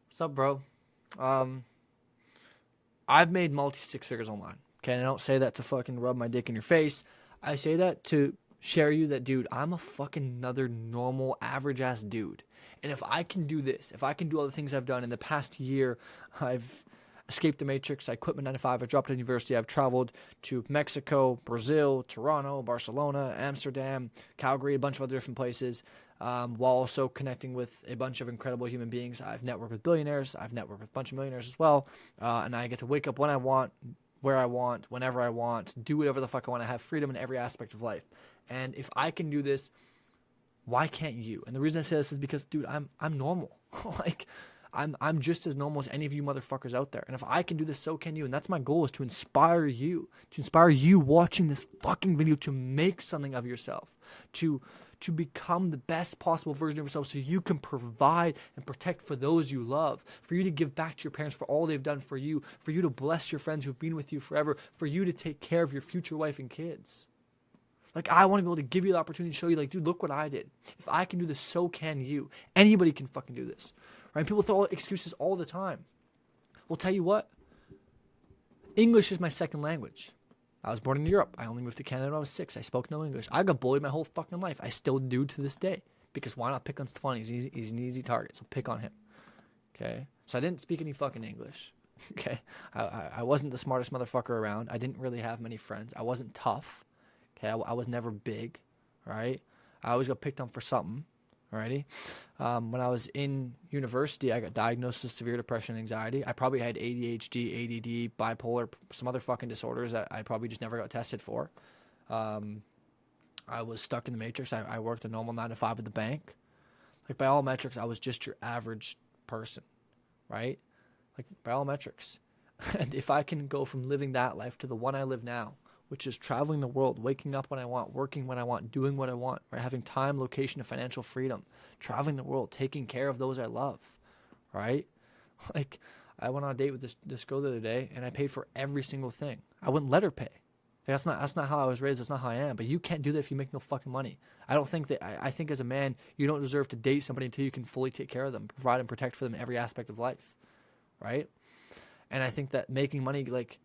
What's up, bro? Um, I've made multi six figures online. Okay, and I don't say that to fucking rub my dick in your face. I say that to share you that, dude, I'm a fucking another normal, average ass dude. And if I can do this, if I can do all the things I've done in the past year, I've escaped the matrix. I quit my 9 to 5. I dropped out of university. I've traveled to Mexico, Brazil, Toronto, Barcelona, Amsterdam, Calgary, a bunch of other different places, while also connecting with a bunch of incredible human beings. I've networked with billionaires. I've networked with a bunch of millionaires as well. And I get to wake up when I want, where I want, whenever I want, do whatever the fuck I want. I have freedom in every aspect of life. And if I can do this, why can't you? And the reason I say this is because, dude, I'm normal. like I'm just as normal as any of you motherfuckers out there. And if I can do this, so can you. And that's my goal, is to inspire you watching this fucking video to make something of yourself, to become the best possible version of yourself so you can provide and protect for those you love, for you to give back to your parents for all they've done for you to bless your friends who've been with you forever, for you to take care of your future wife and kids. Like, I want to be able to give you the opportunity to show you, like, dude, look what I did. If I can do this, so can you. Anybody can fucking do this. Right? People throw out excuses all the time. Well, tell you what, English is my second language. I was born in Europe. I only moved to Canada when I was 6. I spoke no English. I got bullied my whole fucking life. I still do to this day. Because why not pick on Stefani? He's an easy target, so pick on him. Okay? So I didn't speak any fucking English. Okay? I wasn't the smartest motherfucker around. I didn't really have many friends. I wasn't tough. Okay? I was never big. Right? I always got picked on for something. Alrighty. When I was in university, I got diagnosed with severe depression and anxiety. I probably had ADHD, ADD, bipolar, some other fucking disorders that I probably just never got tested for. I was stuck in the matrix. I worked a normal 9 to 5 at the bank. Like, by all metrics, I was just your average person, right? Like, by all metrics. And if I can go from living that life to the one I live now, which is traveling the world, waking up when I want, working when I want, doing what I want, right? Having time, location, and financial freedom, traveling the world, taking care of those I love, right? Like, I went on a date with this girl the other day, and I paid for every single thing. I wouldn't let her pay. Like, that's not how I was raised. That's not how I am. But you can't do that if you make no fucking money. I don't think that. I think as a man, you don't deserve to date somebody until you can fully take care of them, provide and protect for them in every aspect of life, right? And I think that making money, like,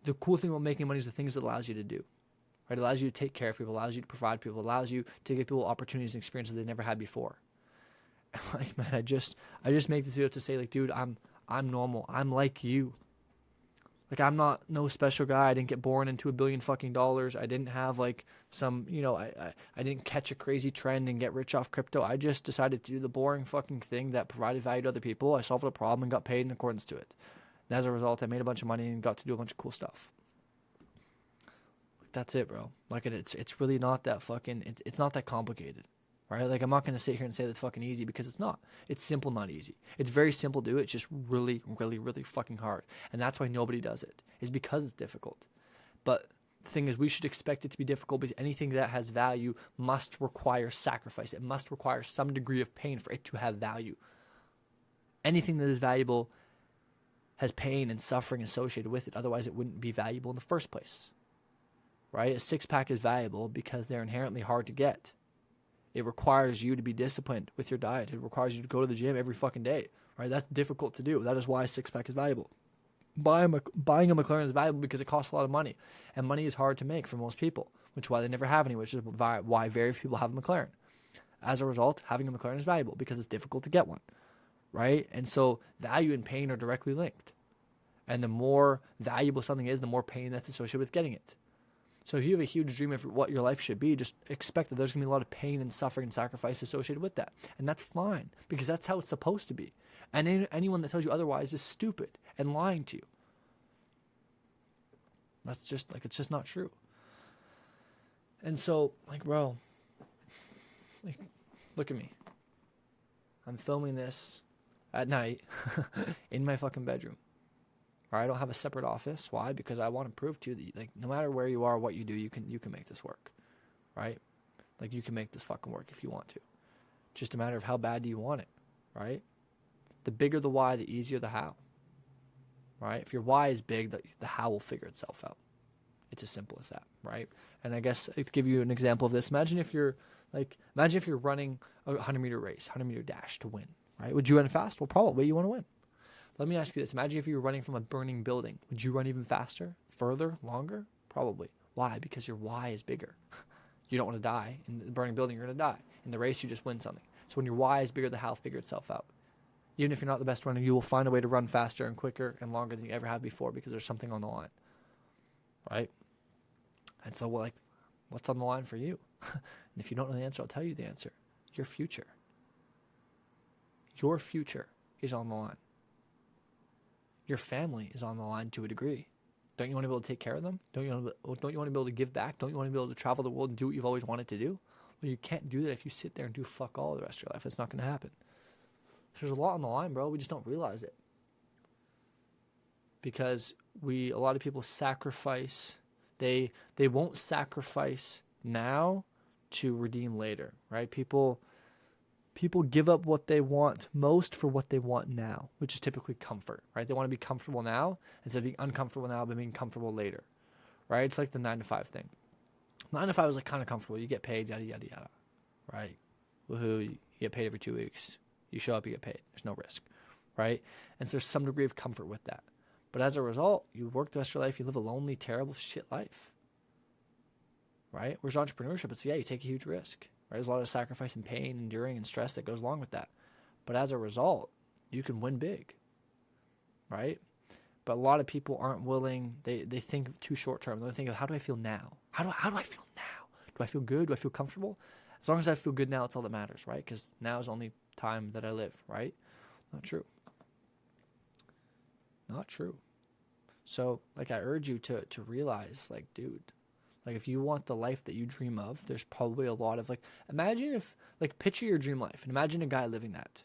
the cool thing about making money is the things it allows you to do. Right? It allows you to take care of people, allows you to provide people, allows you to give people opportunities and experiences they never had before. Like, man, I just make this video to say, like, dude, I'm normal. I'm like you. Like, I'm not no special guy. I didn't get born into $1 billion fucking dollars. I didn't have like some, I didn't catch a crazy trend and get rich off crypto. I just decided to do the boring fucking thing that provided value to other people. I solved a problem and got paid in accordance to it. And as a result, I made a bunch of money and got to do a bunch of cool stuff. Like, that's it, bro. Like, it's really not that fucking, it's not that complicated. Right? Like, I'm not going to sit here and say that's fucking easy, because it's not. It's simple, not easy. It's very simple to do. It's just really, really, really fucking hard. And that's why nobody does it, is because it's difficult. But the thing is, we should expect it to be difficult, because anything that has value must require sacrifice. It must require some degree of pain for it to have value. Anything that is valuable has pain and suffering associated with it. Otherwise, it wouldn't be valuable in the first place. Right? A six-pack is valuable because they're inherently hard to get. It requires you to be disciplined with your diet. It requires you to go to the gym every fucking day, right? That's difficult to do. That is why a six-pack is valuable. Buying a McLaren is valuable because it costs a lot of money, and money is hard to make for most people, which is why they never have any, which is why very few people have a McLaren. As a result, having a McLaren is valuable because it's difficult to get one, right? And so value and pain are directly linked. And the more valuable something is, the more pain that's associated with getting it. So if you have a huge dream of what your life should be, just expect that there's going to be a lot of pain and suffering and sacrifice associated with that. And that's fine, because that's how it's supposed to be. And anyone that tells you otherwise is stupid and lying to you. That's just, like, it's just not true. And so, like, bro, like, look at me. I'm filming this at night in my fucking bedroom. I don't have a separate office. Why? Because I want to prove to you that, like, no matter where you are, what you do, you can make this work, right? Like, you can make this fucking work if you want to. Just a matter of how bad do you want it, right? The bigger the why, the easier the how, right? If your why is big, the how will figure itself out. It's as simple as that, right? And I guess to give you an example of this, imagine if you're running a 100-meter race, 100-meter dash to win. right? Would you run fast? Well, probably. You want to win. Let me ask you this. Imagine if you were running from a burning building. Would you run even faster, further, longer? Probably. Why? Because your why is bigger. You don't want to die. In the burning building, you're going to die. In the race, you just win something. So when your why is bigger, the how figure itself out. Even if you're not the best runner, you will find a way to run faster and quicker and longer than you ever have before because there's something on the line, right? And so, like, what's on the line for you? And if you don't know the answer, I'll tell you the answer. Your future. Your future is on the line. Your family is on the line to a degree. Don't you want to be able to take care of them? Don't you want to be able to give back? Don't you want to be able to travel the world and do what you've always wanted to do? Well, you can't do that if you sit there and do fuck all the rest of your life. That's not going to happen. There's a lot on the line, bro. We just don't realize it. Because a lot of people sacrifice. They won't sacrifice now to redeem later, right? People give up what they want most for what they want now, which is typically comfort, right? They want to be comfortable now instead of being uncomfortable now, but being comfortable later, right? It's like the 9-to-5 thing. 9-to-5 is like kind of comfortable. You get paid, yada, yada, yada, right? Woohoo, you get paid every 2 weeks. You show up, you get paid. There's no risk, right? And so there's some degree of comfort with that. But as a result, you work the rest of your life, you live a lonely, terrible shit life, right? Whereas entrepreneurship, it's, yeah, you take a huge risk, right? There's a lot of sacrifice and pain, enduring, and stress that goes along with that. But as a result, you can win big, right? But a lot of people aren't willing. They think too short term. They think of, how do I feel now? How do I feel now? Do I feel good? Do I feel comfortable? As long as I feel good now, it's all that matters, right? Because now is the only time that I live, right? Not true. Not true. So, like, I urge you to realize, like, dude, like, if you want the life that you dream of, there's probably a lot of, like, imagine if, like, picture your dream life and imagine a guy living that.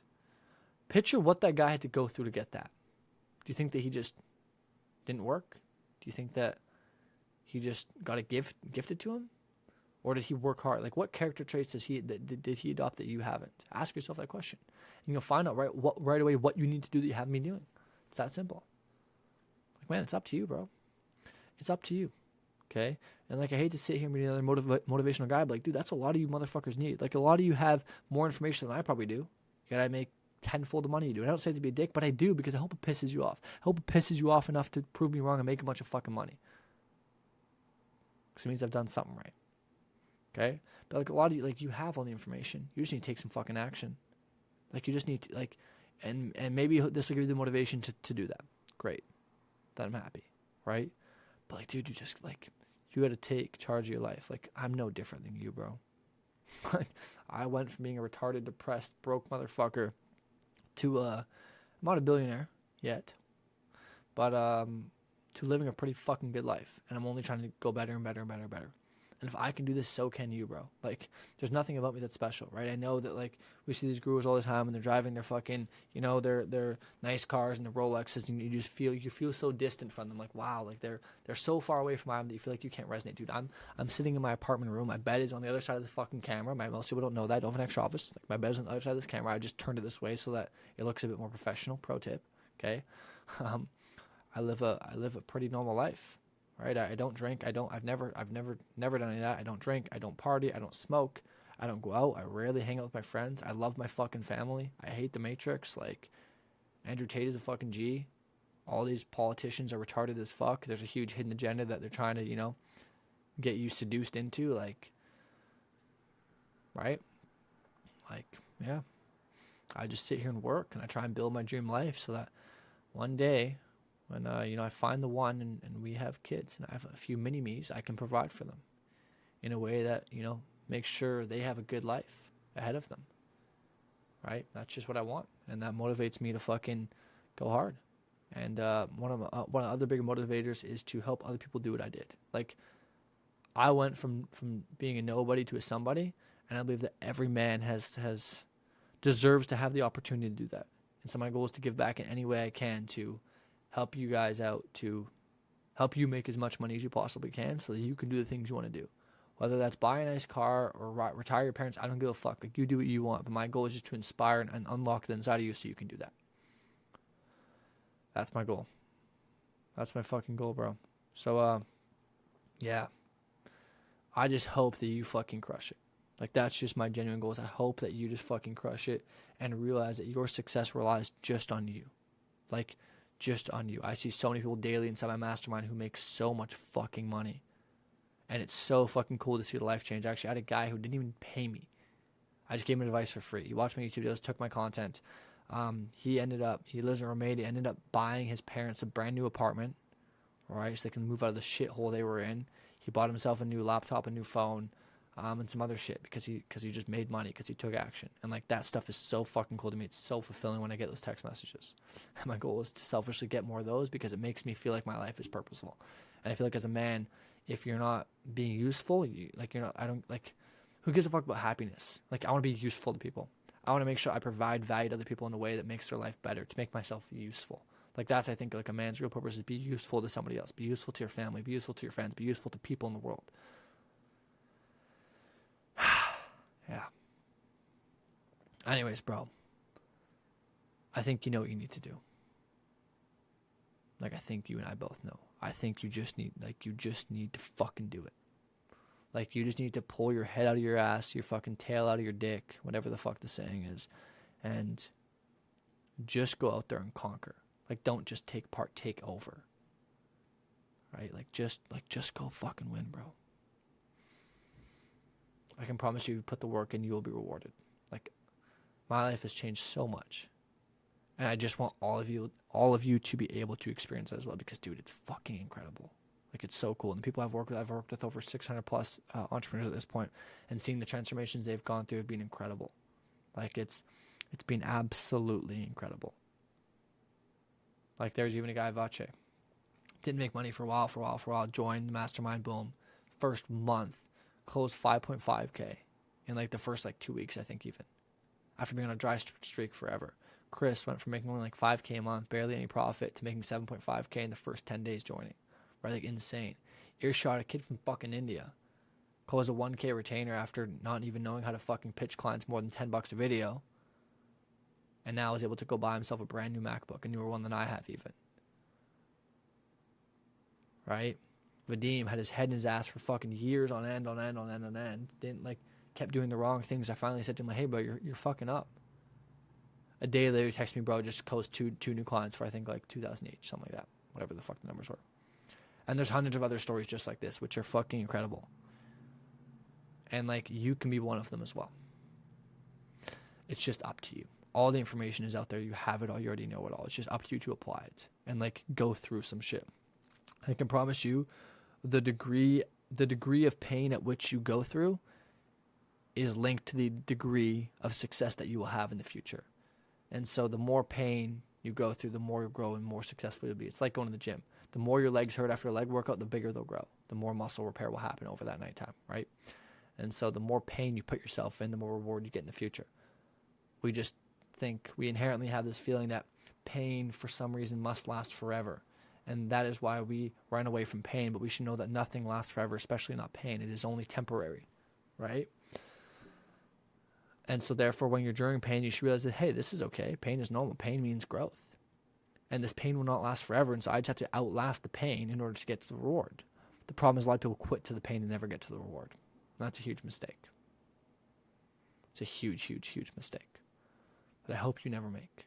Picture what that guy had to go through to get that. Do you think that he just didn't work? Do you think that he just got a gift gifted to him? Or did he work hard? Like, what character traits did he adopt that you haven't? Ask yourself that question. And you'll find out right away what you need to do that you haven't been doing. It's that simple. Like, man, it's up to you, bro. It's up to you. Okay? And, like, I hate to sit here and be another motivational guy, but, like, dude, that's a lot of you motherfuckers need. Like, a lot of you have more information than I probably do. Yet I make tenfold the money you do. And I don't say it to be a dick, but I do because I hope it pisses you off. I hope it pisses you off enough to prove me wrong and make a bunch of fucking money. Because it means I've done something right. Okay? But, like, a lot of you, like, you have all the information. You just need to take some fucking action. Like, you just need to, like, and maybe this will give you the motivation to do that. Great. Then I'm happy. Right? But, like, dude, you just, like, you got to take charge of your life. Like, I'm no different than you, bro. Like, I went from being a retarded, depressed, broke motherfucker to, I'm not a billionaire yet, but, to living a pretty fucking good life. And I'm only trying to go better and better and better and better. And if I can do this, so can you, bro. Like, there's nothing about me that's special, right? I know that, like, we see these gurus all the time and they're driving their fucking, you know, their nice cars and their Rolexes, and you feel so distant from them. Like, wow, like they're so far away from them that you feel like you can't resonate. Dude, I'm sitting in my apartment room. My bed is on the other side of the fucking camera. Most people don't know that. I don't have an extra office. Like, my bed is on the other side of this camera. I just turned it this way so that it looks a bit more professional. Pro tip, okay? I live a pretty normal life. Right? I don't drink. I've never done any of that. I don't drink. I don't party. I don't smoke. I don't go out. I rarely hang out with my friends. I love my fucking family. I hate the Matrix. Like, Andrew Tate is a fucking G. All these politicians are retarded as fuck. There's a huge hidden agenda that they're trying to, you know, get you seduced into. Like, right? Like, yeah. I just sit here and work and I try and build my dream life so that one day, when, you know, I find the one and we have kids and I have a few mini-me's, I can provide for them in a way that, you know, makes sure they have a good life ahead of them, right? That's just what I want. And that motivates me to fucking go hard. And one of the other big motivators is to help other people do what I did. Like, I went from being a nobody to a somebody, and I believe that every man deserves to have the opportunity to do that. And so my goal is to give back in any way I can to help you guys out, to help you make as much money as you possibly can so that you can do the things you want to do. Whether that's buy a nice car or retire your parents, I don't give a fuck. Like, you do what you want. But my goal is just to inspire and unlock the inside of you so you can do that. That's my goal. That's my fucking goal, bro. So, yeah. I just hope that you fucking crush it. Like, that's just my genuine goal. I hope that you just fucking crush it and realize that your success relies just on you. Like, just on you. I see so many people daily inside my mastermind who make so much fucking money. And it's so fucking cool to see the life change. Actually, I had a guy who didn't even pay me. I just gave him advice for free. He watched my YouTube videos, took my content. He lives in Romania, ended up buying his parents a brand new apartment, right? So they can move out of the shithole they were in. He bought himself a new laptop, a new phone, and some other shit because he just made money, because he took action. And like, that stuff is so fucking cool to me. It's so fulfilling when I get those text messages. And my goal is to selfishly get more of those because it makes me feel like my life is purposeful. And I feel like as a man, if you're not being useful, who gives a fuck about happiness? Like, I want to be useful to people. I want to make sure I provide value to other people in a way that makes their life better, to make myself useful. Like, that's, I think, like a man's real purpose, is be useful to somebody else, be useful to your family, be useful to your friends, be useful to people in the world. Yeah. Anyways, bro, I think you know what you need to do. Like, I think you and I both know. I think you just need to fucking do it. Like, you just need to pull your head out of your ass, your fucking tail out of your dick, whatever the fuck the saying is, and just go out there and conquer. Like, don't just take part, take over. Right? Just go fucking win, bro. I can promise you, put the work in, you will be rewarded. Like, my life has changed so much. And I just want all of you to be able to experience that as well, because, dude, it's fucking incredible. Like, it's so cool. And the people I've worked with over 600 plus entrepreneurs at this point, and seeing the transformations they've gone through have been incredible. Like, it's been absolutely incredible. Like, there's even a guy, Vache. Didn't make money for a while, joined the mastermind, boom. First month, closed 5.5K in like the first 2 weeks, I think, even. After being on a dry streak forever. Chris went from making only like 5K a month, barely any profit, to making 7.5K in the first 10 days joining. Right? Like, insane. Earshot, a kid from fucking India, closed a 1K retainer after not even knowing how to fucking pitch clients more than $10 a video. And now is able to go buy himself a brand new MacBook, a newer one than I have even. Right? Vadim had his head in his ass for fucking years on end. Didn't kept doing the wrong things. I finally said to him, like, hey, bro, you're fucking up. A day later, he texted me, bro, just closed two new clients for I think like 2,000 each, something like that. Whatever the fuck the numbers were. And there's hundreds of other stories just like this, which are fucking incredible. And you can be one of them as well. It's just up to you. All the information is out there. You have it all. You already know it all. It's just up to you to apply it and go through some shit. I can promise you, the degree of pain at which you go through is linked to the degree of success that you will have in the future. And so the more pain you go through, the more you grow and more successful you'll be. It's like going to the gym. The more your legs hurt after a leg workout, the bigger they'll grow. The more muscle repair will happen over that nighttime, right? And so the more pain you put yourself in, the more reward you get in the future. We just think, we inherently have this feeling that pain for some reason must last forever. And that is why we run away from pain, but we should know that nothing lasts forever, especially not pain. It is only temporary, right? And so therefore, when you're during pain, you should realize that, hey, this is okay. Pain is normal. Pain means growth. And this pain will not last forever, and so I just have to outlast the pain in order to get to the reward. The problem is a lot of people quit to the pain and never get to the reward. And that's a huge mistake. It's a huge, huge, huge mistake that I hope you never make.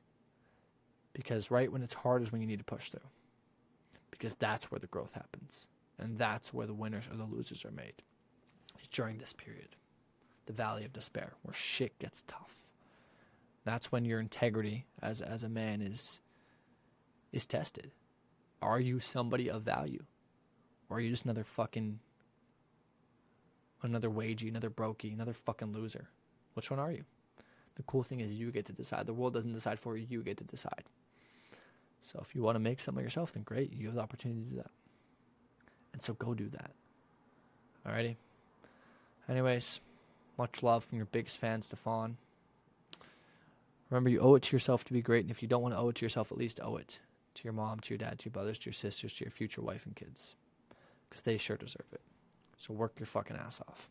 Because right when it's hard is when you need to push through. Because that's where the growth happens. And that's where the winners or the losers are made. It's during this period. The valley of despair, where shit gets tough. That's when your integrity as a man is tested. Are you somebody of value? Or are you just another wagey, another brokey, another fucking loser? Which one are you? The cool thing is you get to decide. The world doesn't decide for you. You get to decide. So if you want to make something of yourself, then great. You have the opportunity to do that. And so go do that. Alrighty? Anyways, much love from your biggest fan, Stefan. Remember, you owe it to yourself to be great. And if you don't want to owe it to yourself, at least owe it to your mom, to your dad, to your brothers, to your sisters, to your future wife and kids. Because they sure deserve it. So work your fucking ass off.